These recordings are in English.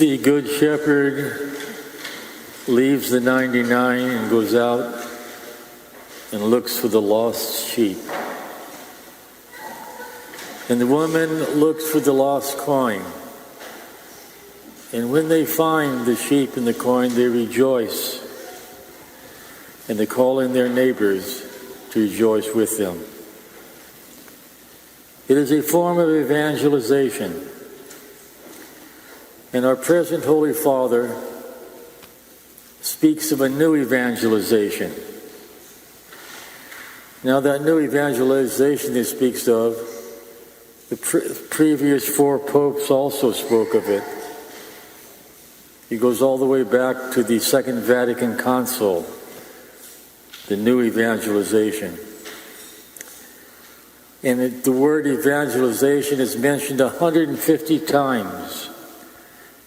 The good shepherd leaves the 99 and goes out and looks for the lost sheep. And the woman looks for the lost coin. And when they find the sheep and the coin, they rejoice. And they call in their neighbors to rejoice with them. It is a form of evangelization. And our present Holy Father speaks of a new evangelization. Now, that new evangelization he speaks of, the previous four popes also spoke of it. He goes all the way back to the Second Vatican Council, the new evangelization. And the word evangelization is mentioned 150 times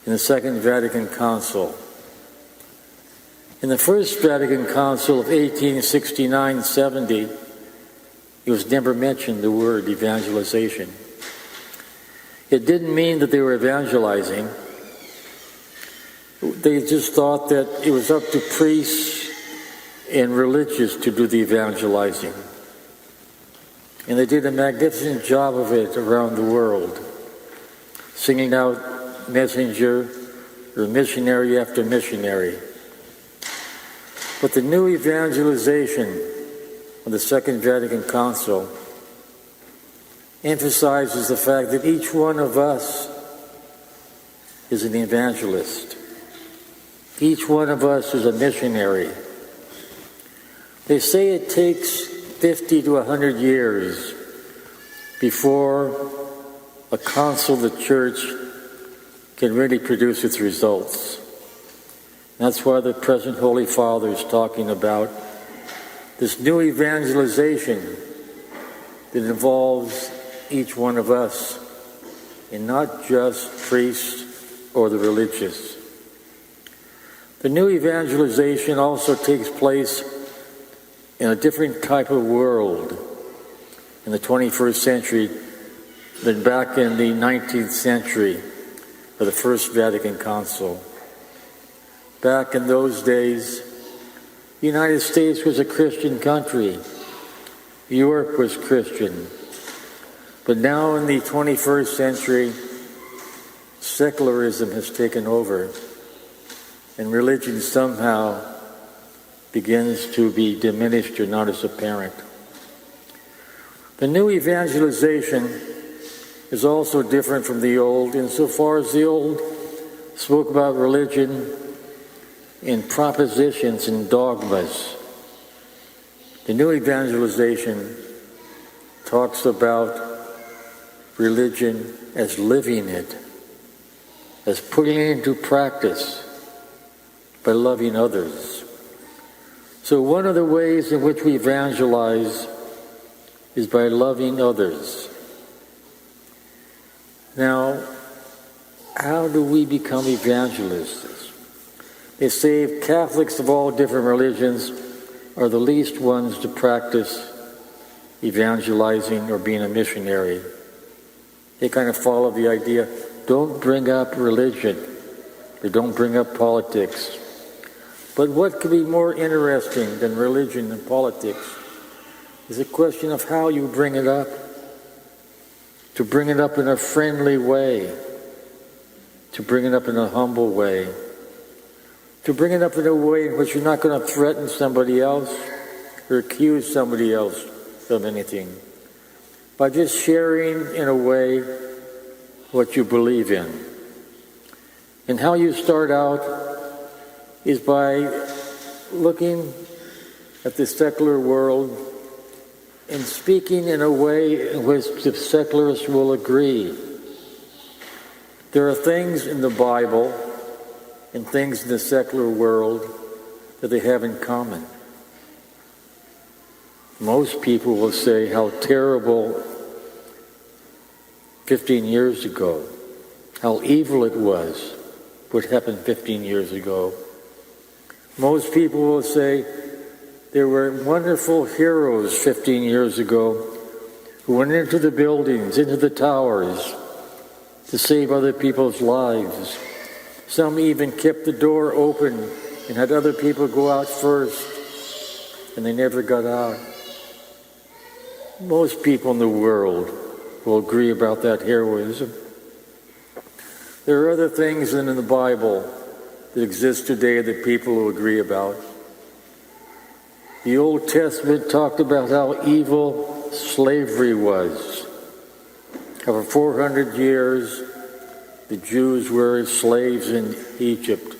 in the Second Vatican Council. In the First Vatican Council of 1869-70, it was never mentioned, the word evangelization. It didn't mean that they were evangelizing. They just thought that it was up to priests and religious to do the evangelizing. And they did a magnificent job of it around the world, singing out messenger or missionary after missionary. But the new evangelization of the Second Vatican Council emphasizes the fact that each one of us is an evangelist. Each one of us is a missionary. They say it takes 50 to 100 years before a council of the church can really produce its results. That's why the present Holy Father is talking about this new evangelization that involves each one of us, and not just priests or the religious. The new evangelization also takes place in a different type of world in the 21st century than back in the 19th century of the First Vatican Council. Back in those days, the United States was a Christian country. Europe was Christian. But now in the 21st century, secularism has taken over, and religion somehow begins to be diminished or not as apparent. The new evangelization is also different from the old insofar as the old spoke about religion in propositions and dogmas. The new evangelization talks about religion as living it, as putting it into practice by loving others. So one of the ways in which we evangelize is by loving others. Now, how do we become evangelists? They say Catholics of all different religions are the least ones to practice evangelizing or being a missionary. They kind of follow the idea, don't bring up religion, or don't bring up politics. But what could be more interesting than religion and politics is a question of how you bring it up. To bring it up in a friendly way, to bring it up in a humble way, to bring it up in a way in which you're not going to threaten somebody else or accuse somebody else of anything, by just sharing in a way what you believe in. And how you start out is by looking at the secular world and speaking in a way in which the secularists will agree. There are things in the Bible and things in the secular world that they have in common. Most people will say how terrible 15 years ago, how evil it was, what happened 15 years ago. Most people will say there were wonderful heroes 15 years ago who went into the buildings, into the towers, to save other people's lives, Some even kept the door open and had other people go out first, and they never got out. Most people in the world will agree about that heroism. There are other things than in the Bible that exist today that people will agree about. The Old Testament talked about how evil slavery was. How for 400 years, the Jews were slaves in Egypt.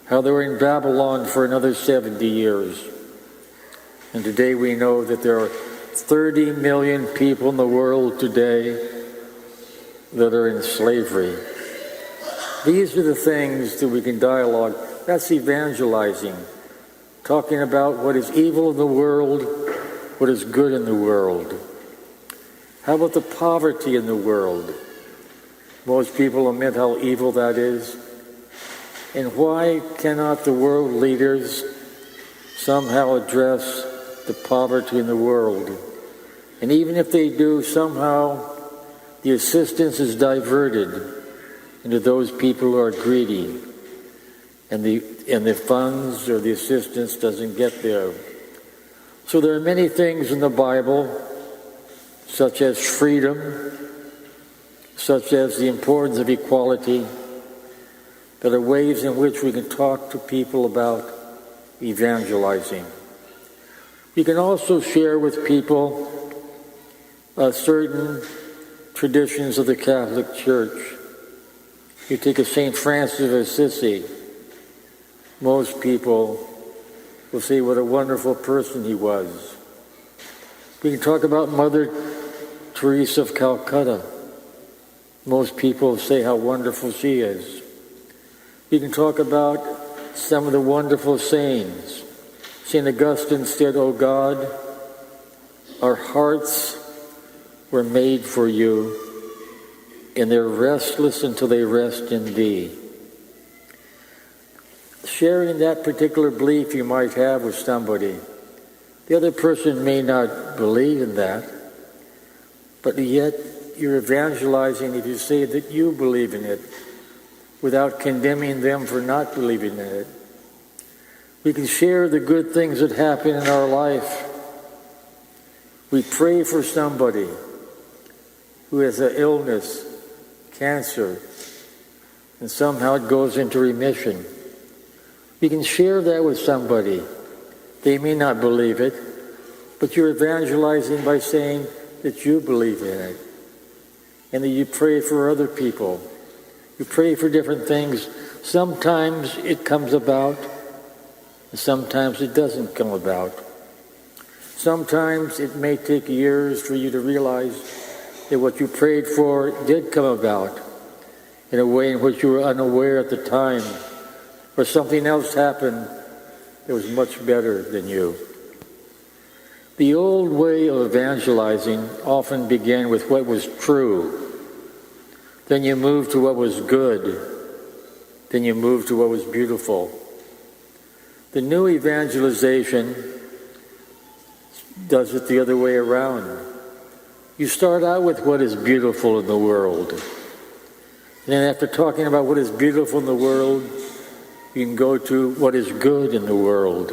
How they were in Babylon for another 70 years. And today we know that there are 30 million people in the world today that are in slavery. These are the things that we can dialogue. That's evangelizing. Talking about what is evil in the world, what is good in the world. How about the poverty in the world? Most people admit how evil that is. And why cannot the world leaders somehow address the poverty in the world? And even if they do, somehow the assistance is diverted into those people who are greedy, and the funds or the assistance doesn't get there. So there are many things in the Bible, such as freedom, such as the importance of equality, that are ways in which we can talk to people about evangelizing. We can also share with people certain traditions of the Catholic Church. You take a St. Francis of Assisi, most people will say what a wonderful person he was. We can talk about Mother Teresa of Calcutta. Most people say how wonderful she is. We can talk about some of the wonderful saints. St. Augustine said, "O God, our hearts were made for you, and they're restless until they rest in thee." Sharing that particular belief you might have with somebody. The other person may not believe in that, but yet you're evangelizing if you say that you believe in it without condemning them for not believing in it. We can share the good things that happen in our life. We pray for somebody who has an illness, cancer, and somehow it goes into remission. We can share that with somebody. They may not believe it, but you're evangelizing by saying that you believe in it, and that you pray for other people. You pray for different things. Sometimes it comes about, and sometimes it doesn't come about. Sometimes it may take years for you to realize that what you prayed for did come about in a way in which you were unaware at the time, or something else happened that was much better than you. The old way of evangelizing often began with what was true. Then you moved to what was good. Then you moved to what was beautiful. The new evangelization does it the other way around. You start out with what is beautiful in the world. And then after talking about what is beautiful in the world, you can go to what is good in the world,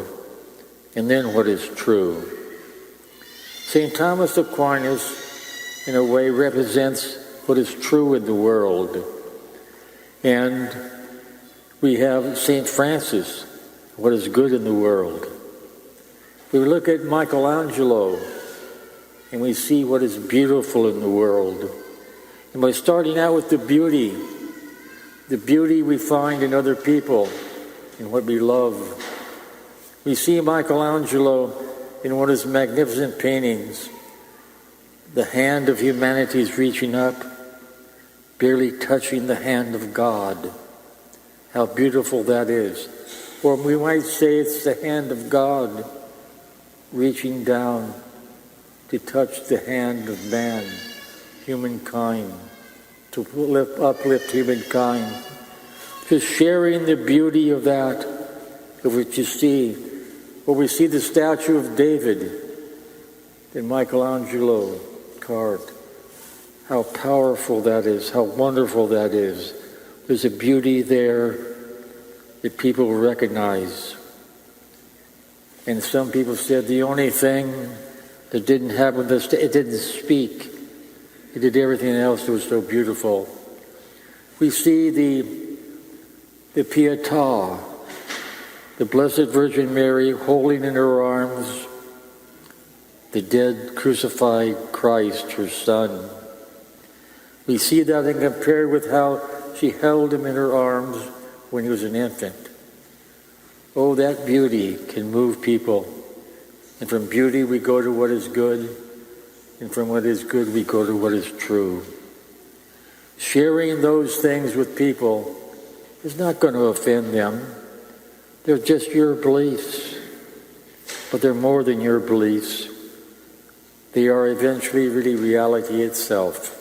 and then what is true. St. Thomas Aquinas, in a way, represents what is true in the world. And we have St. Francis, what is good in the world. We look at Michelangelo, and we see what is beautiful in the world. And by starting out with the beauty we find in other people, in what we love. We see Michelangelo in one of his magnificent paintings. The hand of humanity is reaching up, barely touching the hand of God. How beautiful that is. Or we might say it's the hand of God reaching down to touch the hand of man, humankind, to uplift humankind. Just sharing the beauty of that, of what you see. Or we see the statue of David that Michelangelo carved. How powerful that is, how wonderful that is. There's a beauty there that people recognize. And some people said the only thing that didn't happen, it didn't speak. It did everything else that was so beautiful. We see the Pietà, the Blessed Virgin Mary holding in her arms the dead crucified Christ, her Son. We see that and compared with how she held him in her arms when he was an infant. Oh, that beauty can move people. And from beauty we go to what is good, and from what is good we go to what is true. Sharing those things with people is not going to offend them. They're just your beliefs. But they're more than your beliefs. They are eventually really reality itself.